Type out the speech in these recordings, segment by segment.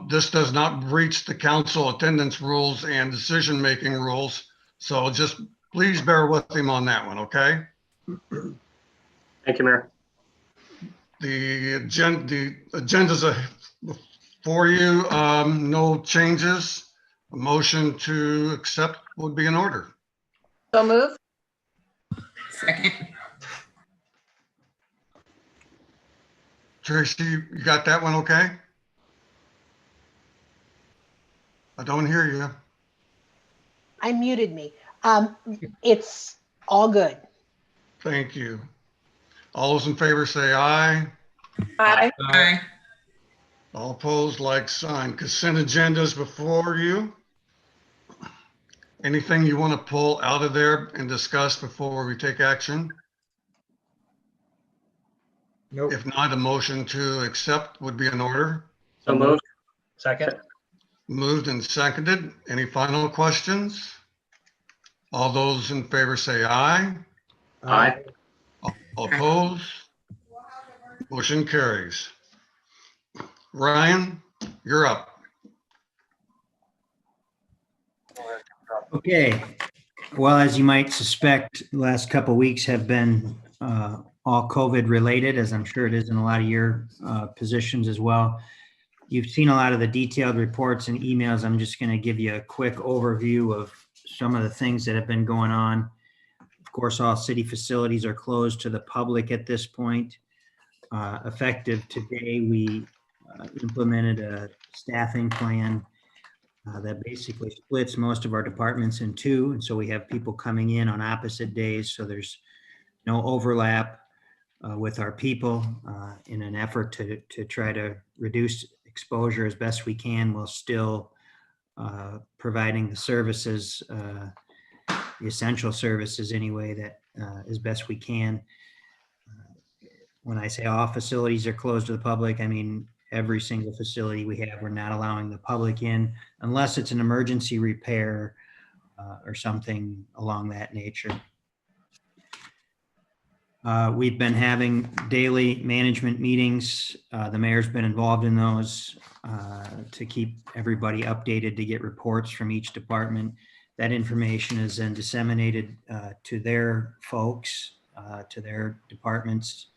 This does not breach the council attendance rules and decision-making rules. So just please bear with him on that one, okay? Thank you, Mayor. The agenda's for you. No changes. A motion to accept would be in order. So move. Second. Tracy, you got that one okay? I don't hear you. I muted me. It's all good. Thank you. All those in favor say aye. Aye. Aye. All opposed, like sign. Consent agendas before you. Anything you want to pull out of there and discuss before we take action? Nope. If not, a motion to accept would be in order. So moved. Second. Moved and seconded. Any final questions? All those in favor say aye. Aye. All opposed? Motion carries. Ryan, you're up. Okay. Well, as you might suspect, the last couple of weeks have been all COVID related, as I'm sure it is in a lot of your positions as well. You've seen a lot of the detailed reports and emails. I'm just going to give you a quick overview of some of the things that have been going on. Of course, all city facilities are closed to the public at this point. Effective today, we implemented a staffing plan that basically splits most of our departments in two. And so we have people coming in on opposite days. So there's no overlap with our people in an effort to try to reduce exposure as best we can, while still providing the services, the essential services anyway, that as best we can. When I say all facilities are closed to the public, I mean every single facility we have. We're not allowing the public in unless it's an emergency repair or something along that nature. We've been having daily management meetings. The mayor's been involved in those to keep everybody updated, to get reports from each department. That information is then disseminated to their folks, to their departments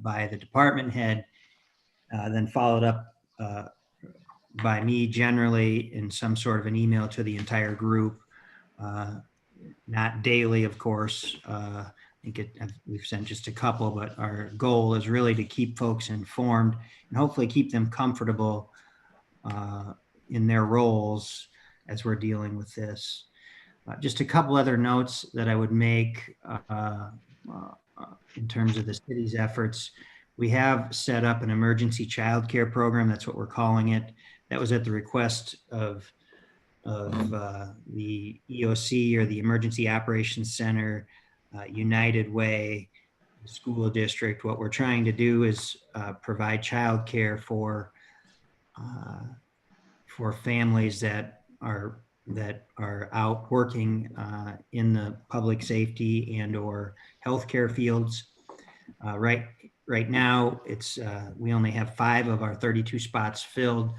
by the department head, then followed up by me generally in some sort of an email to the entire group. Not daily, of course. I think we've sent just a couple, but our goal is really to keep folks informed and hopefully keep them comfortable in their roles as we're dealing with this. Just a couple other notes that I would make in terms of the city's efforts. We have set up an emergency childcare program. That's what we're calling it. That was at the request of the EOC, or the Emergency Operations Center, United Way, school district. What we're trying to do is provide childcare for families that are out working in the public safety and or healthcare fields. Right now, it's we only have 5 of our 32 spots filled,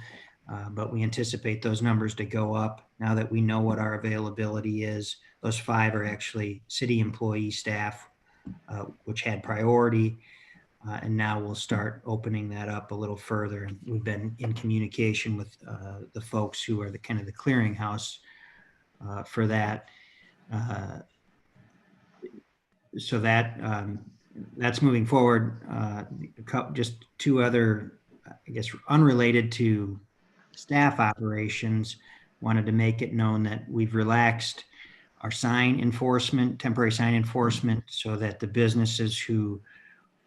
but we anticipate those numbers to go up now that we know what our availability is. Those 5 are actually city employee staff, which had priority, and now we'll start opening that up a little further. And we've been in communication with the folks who are the kind of the clearinghouse for that. So that's moving forward. Just 2 other, I guess, unrelated to staff operations. Wanted to make it known that we've relaxed our sign enforcement, temporary sign enforcement, so that the businesses who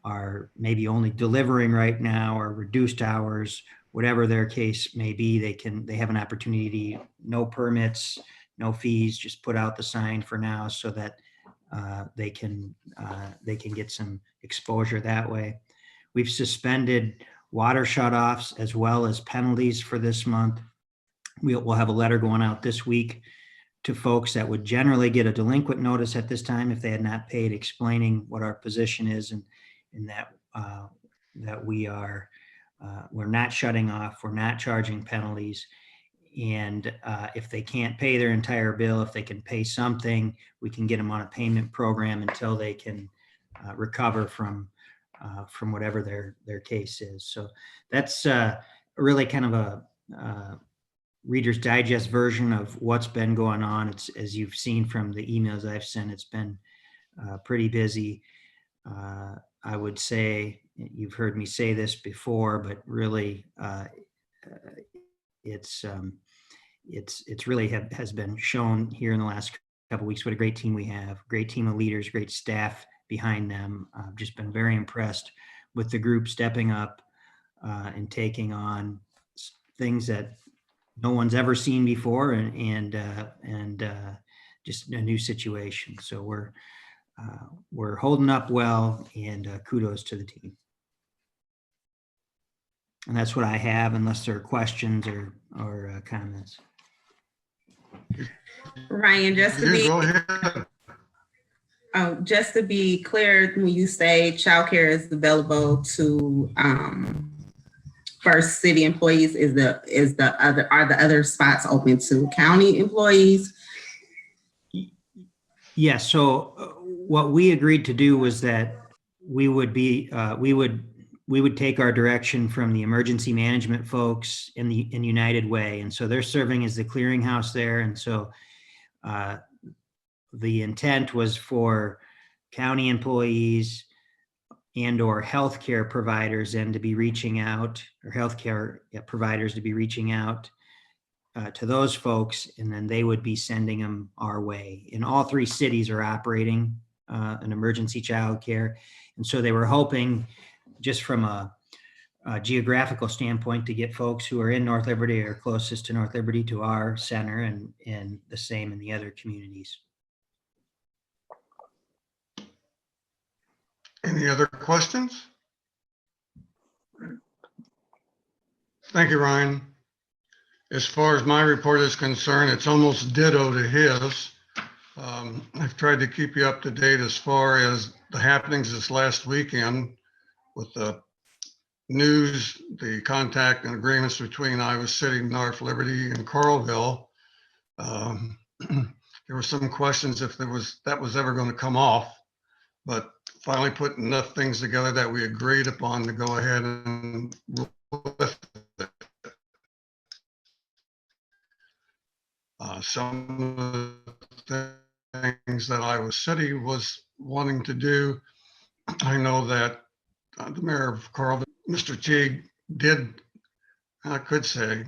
are maybe only delivering right now or reduced hours, whatever their case may be, they have an opportunity, no permits, no fees, just put out the sign for now so that they can get some exposure that way. We've suspended water shutoffs as well as penalties for this month. We'll have a letter going out this week to folks that would generally get a delinquent notice at this time if they had not paid, explaining what our position is and that we are We're not shutting off. We're not charging penalties. And if they can't pay their entire bill, if they can pay something, we can get them on a payment program until they can recover from whatever their case is. So that's really kind of a Reader's Digest version of what's been going on. It's, as you've seen from the emails I've sent, it's been pretty busy. I would say, you've heard me say this before, but really it's really has been shown here in the last couple of weeks what a great team we have, great team of leaders, great staff behind them. I've just been very impressed with the group stepping up and taking on things that no one's ever seen before, and just a new situation. So we're holding up well, and kudos to the team. And that's what I have, unless there are questions or comments. Ryan, Go ahead. just to be clear, when you say childcare is available to first city employees, are the other spots open to county employees? Yeah. So what we agreed to do was that we would take our direction from the emergency management folks in United Way, and so they're serving as the clearinghouse there. And so the intent was for county employees and or healthcare providers and to be reaching out, or healthcare providers to be reaching out to those folks, and then they would be sending them our way. And all three cities are operating an emergency childcare, and so they were hoping, just from a geographical standpoint, to get folks who are in North Liberty or closest to North Liberty to our center, and the same in the other communities. Any other questions? Thank you, Ryan. As far as my report is concerned, it's almost ditto to his. I've tried to keep you up to date as far as the happenings this last weekend with the news, the contact and agreements between Iowa City, North Liberty, and Coralville. There were some questions if that was ever going to come off, but finally put enough things together that we agreed upon to go ahead and lift it. Some of the things that Iowa City was wanting to do, I know that the mayor of Coralville, Mr. Teague, did, I could say,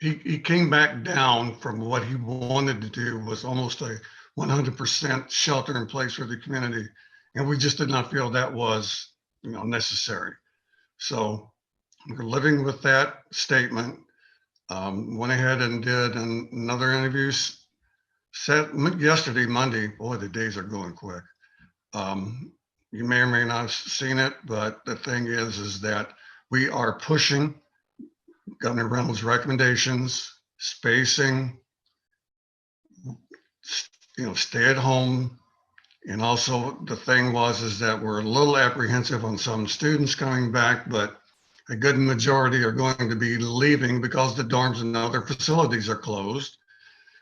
he came back down from what he wanted to do, was almost a 100% shelter in place for the community. And we just did not feel that was, necessary. So we're living with that statement. Went ahead and did another interview yesterday, Monday. Boy, the days are going quick. You may or may not have seen it, but the thing is that we are pushing Governor Reynolds' recommendations, spacing, stay at home. And also the thing is that we're a little apprehensive on some students coming back, but a good majority are going to be leaving because the dorms and other facilities are closed.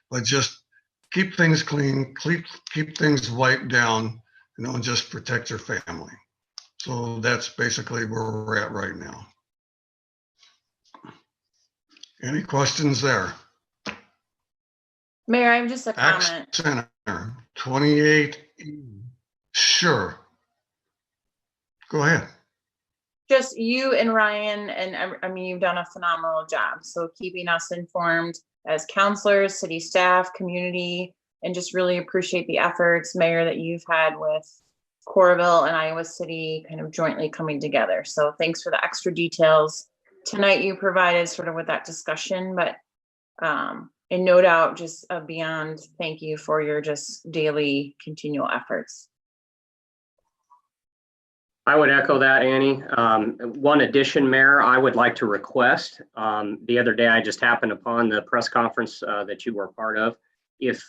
But just keep things clean, keep things wiped down, and just protect your family. So that's basically where we're at right now. Any questions there? Mayor, I have just a Axe comment. Center, 28. Sure. Go ahead. Just you and Ryan, and I mean, you've done a phenomenal job. So keeping us informed as counselors, city staff, community, and just really appreciate the efforts, Mayor, that you've had with Coralville and Iowa City kind of jointly coming together. So thanks for the extra details tonight you provided sort of with that discussion, but and no doubt just beyond, thank you for your just daily continual efforts. I would echo that, Annie. One addition, Mayor, I would like to request. The other day, I just happened upon the press conference that you were part of. If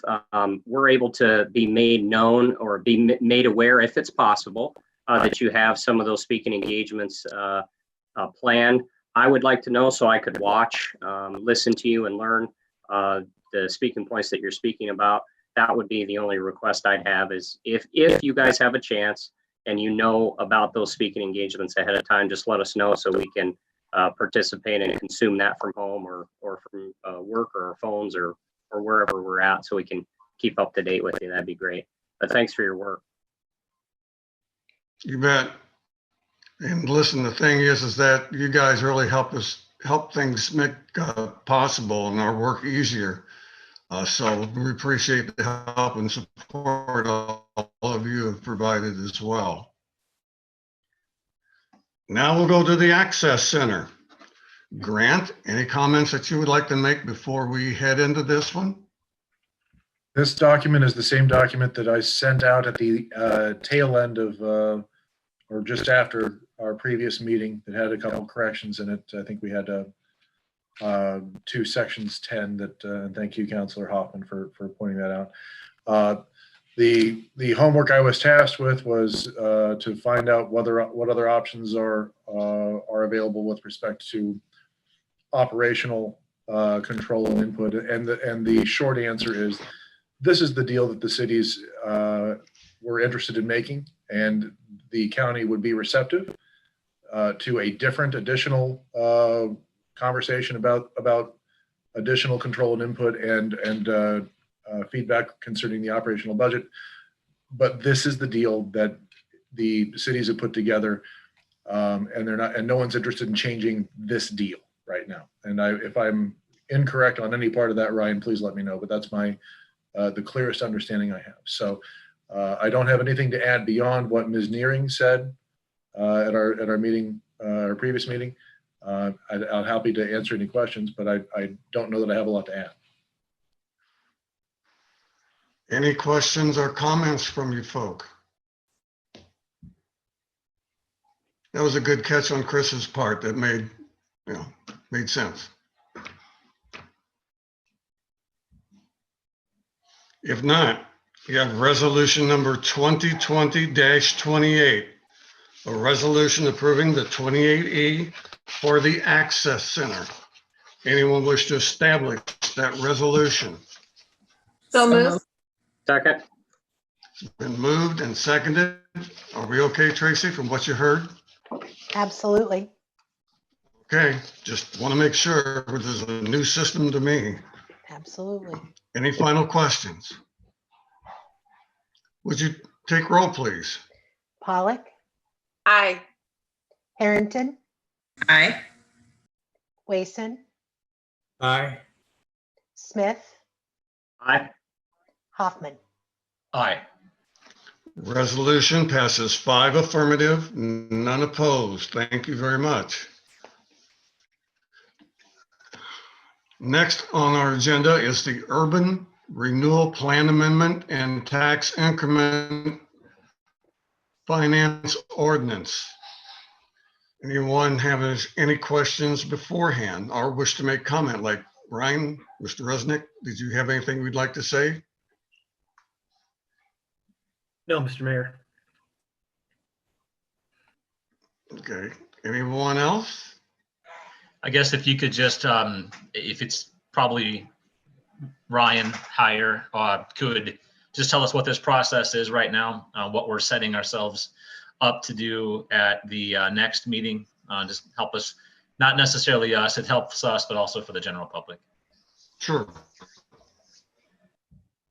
we're able to be made known or be made aware, if it's possible, that you have some of those speaking engagements planned, I would like to know so I could watch, listen to you and learn the speaking points that you're speaking about. That would be the only request I'd have is if you guys have a chance and you know about those speaking engagements ahead of time, just let us know so we can participate and consume that from home or from work or our phones or wherever we're at so we can keep up to date with you. That'd be great. But thanks for your work. You bet. And listen, the thing is that you guys really help things make possible and our work easier. So we appreciate the help and support all of you have provided as well. Now we'll go to the Access Center. Grant, any comments that you would like to make before we head into this one? This document is the same document that I sent out at the tail end of, or just after our previous meeting that had a couple corrections in it. I think we had 2 sections 10 that, and thank you, Councilor Hoffman, for pointing that out. The homework I was tasked with was to find out what other options are available with respect to operational control and input. And the short answer is, this is the deal that the cities were interested in making, and the county would be receptive to a different additional conversation about additional control and input and feedback concerning the operational budget. But this is the deal that the cities have put together, and no one's interested in changing this deal right now. And if I'm incorrect on any part of that, Ryan, please let me know. But that's the clearest understanding I have. So I don't have anything to add beyond what Ms. Nearing said at our meeting, our previous meeting. I'm happy to answer any questions, but I don't know that I have a lot to add. Any questions or comments from you folk? That was a good catch on Chris's part. That made sense. If not, you have resolution number 2020-28, a resolution approving the 28E for the Access Center. Anyone wish to establish that resolution? So moved. Second. It's been moved and seconded. Are we okay, Tracy, from what you heard? Absolutely. Okay, just want to make sure, this is a new system to me. Absolutely. Any final questions? Would you take roll, please? Pollock, Aye. Harrington, Aye. Wason, Aye. Smith, Aye. Hoffman. Aye. Resolution passes 5 affirmative, none opposed. Thank you very much. Next on our agenda is the Urban Renewal Plan Amendment and Tax Increment Finance Ordinance. Anyone have any questions beforehand or wish to make comment, like Ryan, Mr. Resnick, did you have anything we'd like to say? No, Mr. Mayor. Okay, anyone else? I guess if you could just, if it's probably Ryan Hire, could just tell us what this process is right now, what we're setting ourselves up to do at the next meeting. Just help us, not necessarily us, it helps us, but also for the general public. Sure.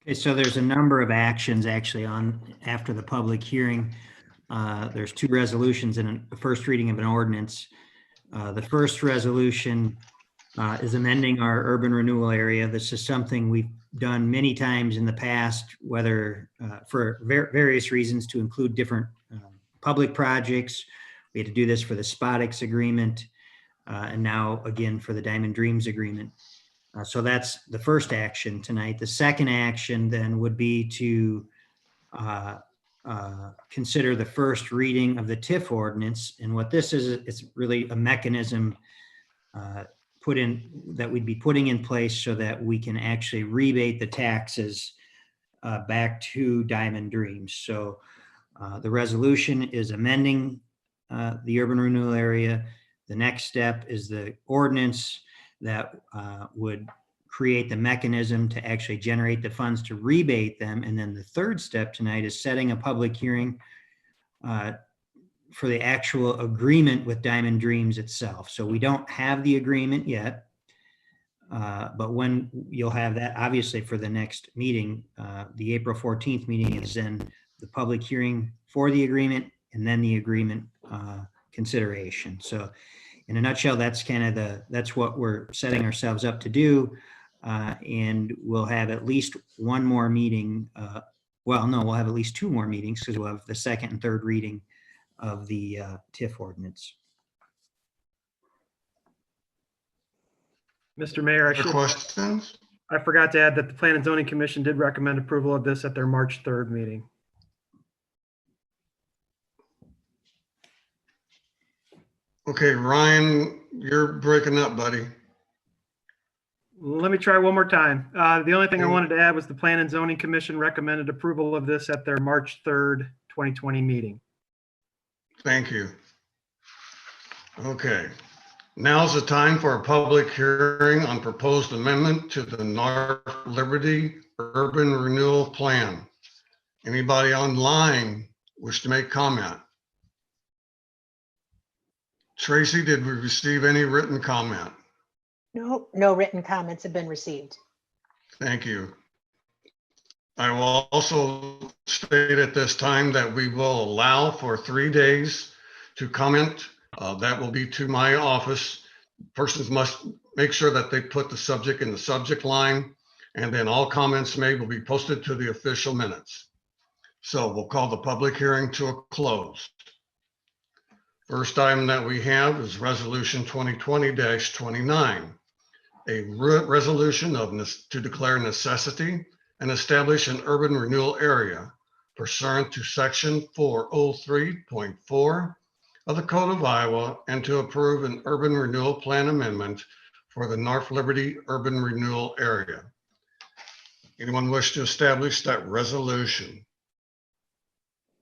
Okay, so there's a number of actions actually on after the public hearing. There's 2 resolutions and a first reading of an ordinance. The first resolution is amending our urban renewal area. This is something we've done many times in the past, whether for various reasons to include different public projects. We had to do this for the SpotX agreement and now again for the Diamond Dreams agreement. So that's the first action tonight. The second action then would be to consider the first reading of the TIF ordinance. And what this is, it's really a mechanism that we'd be putting in place so that we can actually rebate the taxes back to Diamond Dreams. So the resolution is amending the urban renewal area. The next step is the ordinance that would create the mechanism to actually generate the funds to rebate them. And then the third step tonight is setting a public hearing for the actual agreement with Diamond Dreams itself. So we don't have the agreement yet, but when you'll have that, obviously for the next meeting, the April 14th meeting is then the public hearing for the agreement and then the agreement consideration. So in a nutshell, that's kind of that's what we're setting ourselves up to do. And we'll have at least one more meeting. Well, no, we'll have at least two more meetings because we'll have the second and third reading of the TIF ordinance. Mr. Mayor, Other questions? I forgot to add that the Plan and Zoning Commission did recommend approval of this at their March 3rd meeting. Okay, Ryan, you're breaking up, buddy. Let me try one more time. The only thing I wanted to add was the Plan and Zoning Commission recommended approval of this at their March 3rd, 2020 meeting. Thank you. Okay, now's the time for a public hearing on proposed amendment to the North Liberty Urban Renewal Plan. Anybody online wish to make comment? Tracy, did we receive any written comment? No, no written comments have been received. Thank you. I will also state at this time that we will allow for 3 days to comment. That will be to my office. Persons must make sure that they put the subject in the subject line, and then all comments made will be posted to the official minutes. So we'll call the public hearing to a close. First item that we have is Resolution 2020-29, a resolution to declare necessity and establish an urban renewal area pursuant to Section 403.4 of the Code of Iowa and to approve an urban renewal plan amendment for the North Liberty Urban Renewal Area. Anyone wish to establish that resolution?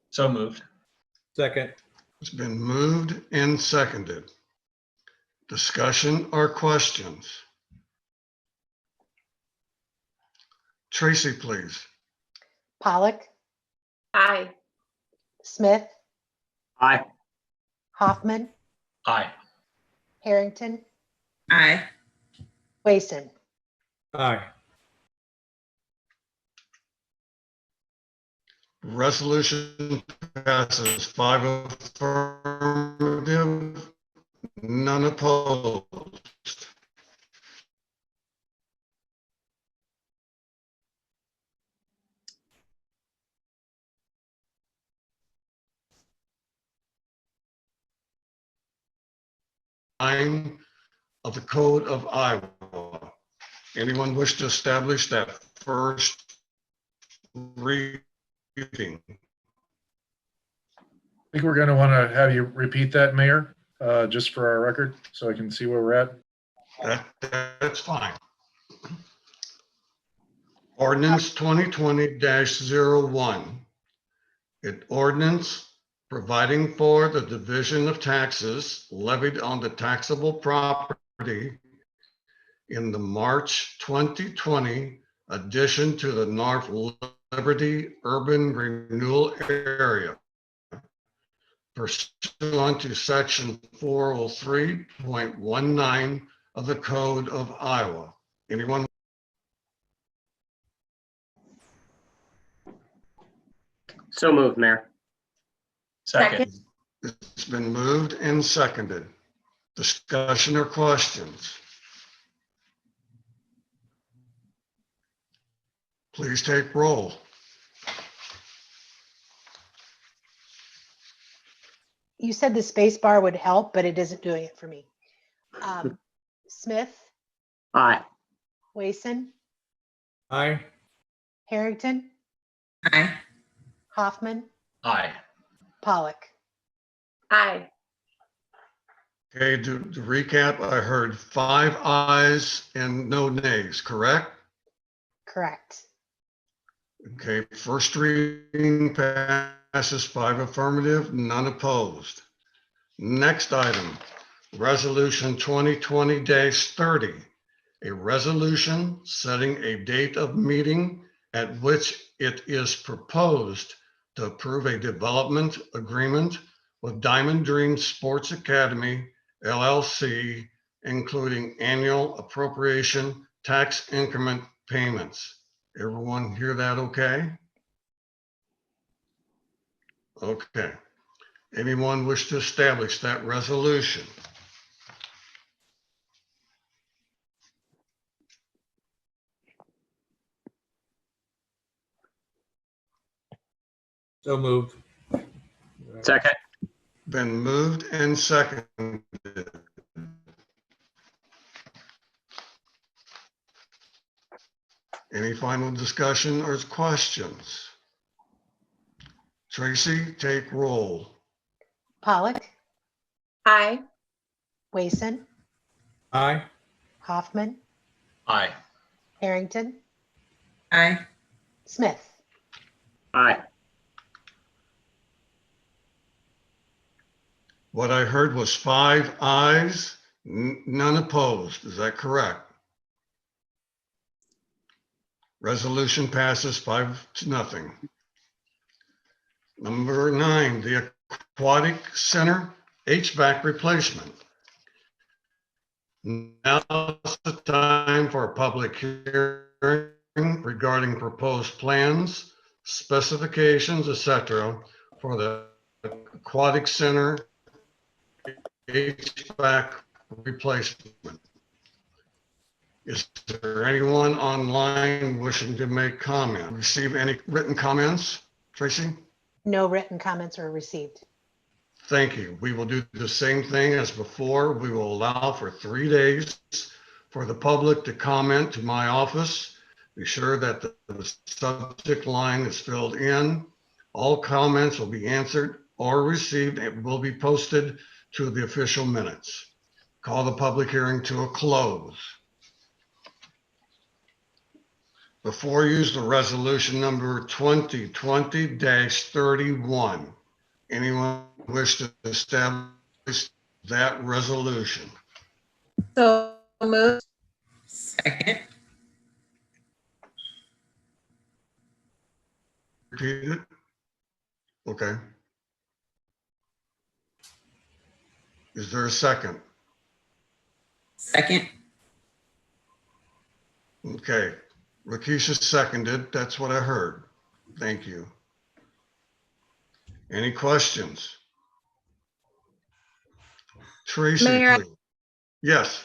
So moved. Second. It's been moved and seconded. Discussion or questions? Tracy, please. Pollock, Aye. Smith, Aye. Hoffman, Aye. Harrington, Aye. Wason. Aye. Resolution passes 5 affirmative, none opposed. Of the Code of Iowa. Anyone wish to establish that first reading? I think we're going to want to have you repeat that, Mayor, just for our record, so I can see where we're at. That's fine. Ordinance 2020-01. It ordinance providing for the division of taxes levied on the taxable property in the March 2020 addition to the North Liberty Urban Renewal Area pursuant to Section 403.19 of the Code of Iowa. Anyone? So moved, Mayor. Second. It's been moved and seconded. Discussion or questions? Please take roll. You said the space bar would help, but it isn't doing it for me. Smith, Aye. Wason, Aye. Harrington, Aye. Hoffman, Aye. Pollock. Aye. Okay, to recap, I heard 5 ayes and no nays, correct? Correct. Okay, first reading passes 5 affirmative, none opposed. Next item, Resolution 2020-30, a resolution setting a date of meeting at which it is proposed to approve a development agreement with Diamond Dream Sports Academy, LLC, including annual appropriation tax increment payments. Everyone hear that okay? Okay. Anyone wish to establish that resolution? So moved. Second. Been moved and seconded. Any final discussion or questions? Tracy, take roll. Pollock, Aye. Wason, Aye. Hoffman, Aye. Harrington, Aye. Smith. Aye. What I heard was 5 ayes, none opposed. Is that correct? Resolution passes 5-0. Number 9, the Aquatic Center HVAC replacement. Now's the time for a public hearing regarding proposed plans, specifications, etc. for the Aquatic Center HVAC replacement. Is there anyone online wishing to make comment? Receive any written comments, Tracy? No written comments were received. Thank you. We will do the same thing as before. We will allow for 3 days for the public to comment to my office. Be sure that the subject line is filled in. All comments will be answered or received and will be posted to the official minutes. Call the public hearing to a close. Before you use the resolution number 2020-31. Anyone wish to establish that resolution? So moved. Second. Repeat it? Okay. Is there a second? Second. Okay. Rakisha seconded. That's what I heard. Thank you. Any questions? Tracy, Mayor- please. Yes.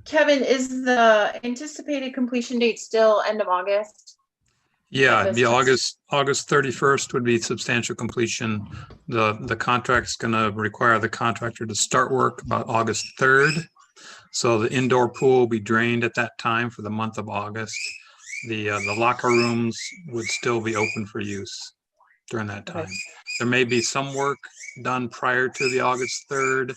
Kevin, is the anticipated completion date still end of August? Yeah, August. the August 31st would be substantial completion. The contract's gonna require the contractor to start work about August 3rd. So the indoor pool will be drained at that time for the month of August. The locker rooms would still be open for use during that Okay. time. There may be some work done prior to the August 3rd,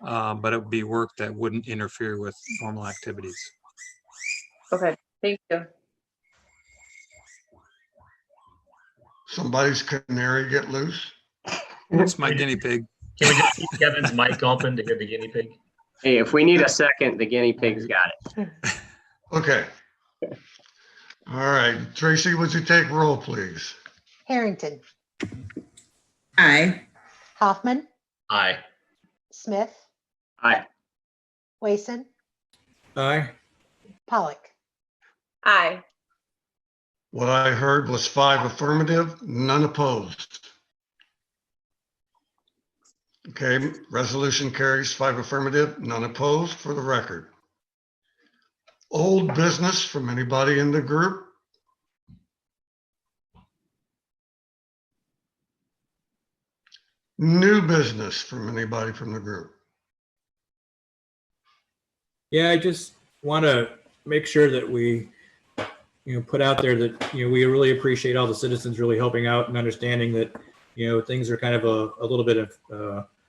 but it would be work that wouldn't interfere with normal activities. Okay, thank you. Somebody's canary get loose? It's my guinea pig. Can we just keep Kevin's mic open to hear the guinea pig? Hey, if we need a second, the guinea pig's got it. Okay. All right. Tracy, would you take roll, please? Harrington, Aye. Hoffman, Aye. Smith, Aye. Wason, Aye. Pollock. Aye. What I heard was 5 affirmative, none opposed. Okay, resolution carries 5 affirmative, none opposed for the record. Old business from anybody in the group? New business from anybody from the group? Yeah, I just want to make sure that we, put out there that, we really appreciate all the citizens really helping out and understanding that, things are kind of a little bit of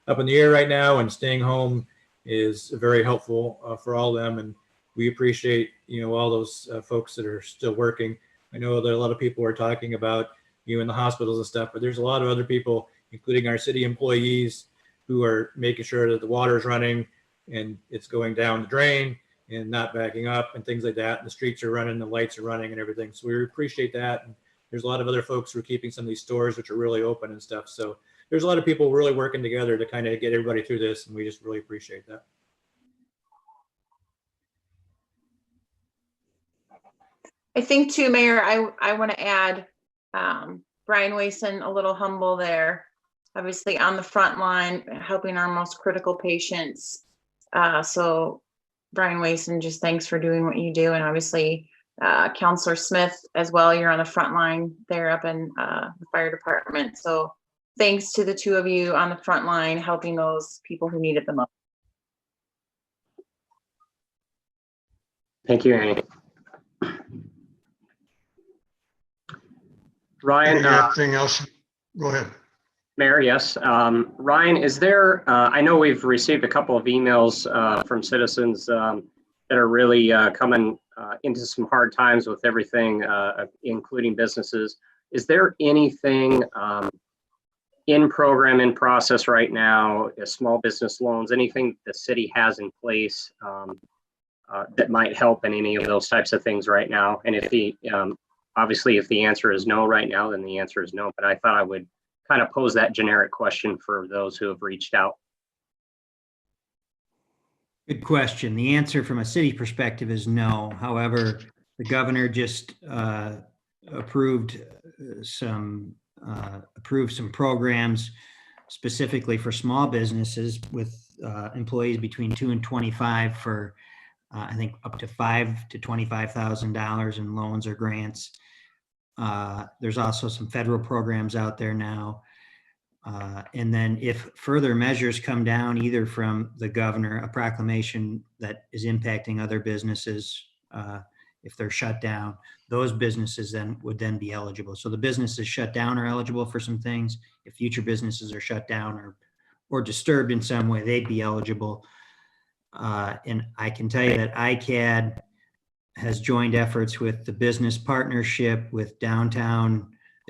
up in the air right now, and staying home is very helpful for all of them. And we appreciate, all those folks that are still working. I know that a lot of people are talking about, in the hospitals and stuff, but there's a lot of other people, including our city employees, who are making sure that the water is running and it's going down the drain and not backing up and things like that. And the streets are running, the lights are running and everything. So we appreciate that. And there's a lot of other folks who are keeping some of these stores, which are really open and stuff. So there's a lot of people really working together to kind of get everybody through this. And we just really appreciate that. I think too, Mayor, I want to add, Brian Wason, a little humble there, obviously on the front line, helping our most critical patients. So Brian Wason, just thanks for doing what you do. And obviously, Counselor Smith as well, you're on the front line there up in the fire department. So thanks to the two of you on the front line, helping those people who need it the most. Thank you, Annie. Ryan, Anything else? Go ahead. Mayor, yes. Ryan, is there, I know we've received a couple of emails from citizens that are really coming into some hard times with everything, including businesses. Is there anything in program, in process right now, small business loans, anything the city has in place that might help in any of those types of things right now? And if the, obviously, if the answer is no right now, then the answer is no. But I thought I would kind of pose that generic question for those who have reached out. Good question. The answer from a city perspective is no. However, the governor just approved some programs specifically for small businesses with employees between 2 and 25 for I think up to $5,000 to $25,000 in loans or grants. There's also some federal programs out there now. And then if further measures come down, either from the governor, a proclamation that is impacting other businesses, if they're shut down, those businesses would then be eligible. So the businesses shut down are eligible for some things. If future businesses are shut down or disturbed in some way, they'd be eligible. And I can tell you that ICAD has joined efforts with the business partnership with the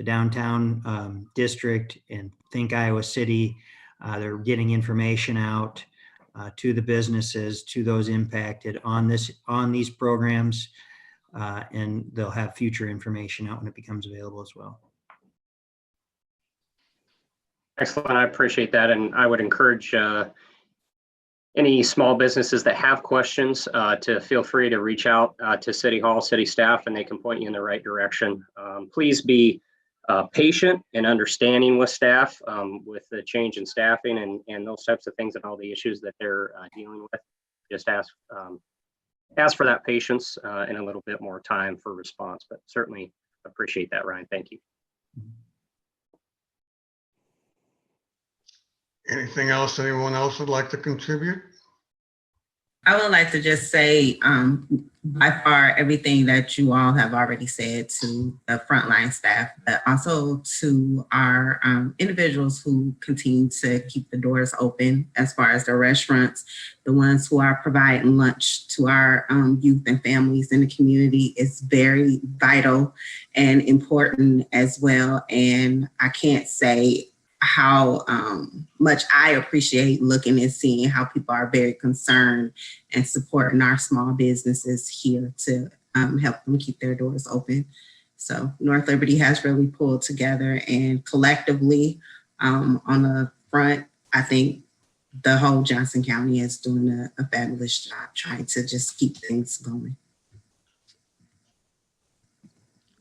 downtown district and Think Iowa City. They're getting information out to the businesses, to those impacted on these programs, and they'll have future information out when it becomes available as well. Excellent. I appreciate that. And I would encourage any small businesses that have questions to feel free to reach out to City Hall, city staff, and they can point you in the right direction. Please be patient and understanding with staff with the change in staffing and those types of things and all the issues that they're dealing with. Just ask for that patience and a little bit more time for response, but certainly appreciate that, Ryan. Thank you. Anything else anyone else would like to contribute? I would like to just say, by far, everything that you all have already said to the frontline staff, but also to our individuals who continue to keep the doors open as far as the restaurants, the ones who are providing lunch to our youth and families in the community is very vital and important as well. And I can't say how much I appreciate looking and seeing how people are very concerned and supporting our small businesses here to help them keep their doors open. So North Liberty has really pulled together, and collectively on the front, I think the whole Johnson County is doing a fabulous job trying to just keep things going.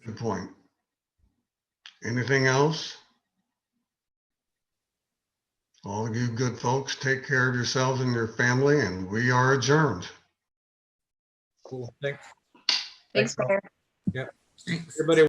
Good point. Anything else? All of you good folks, take care of yourselves and your family, and we are adjourned. Cool. Thanks. Thanks, Mayor. Yep. Thanks. Everybody.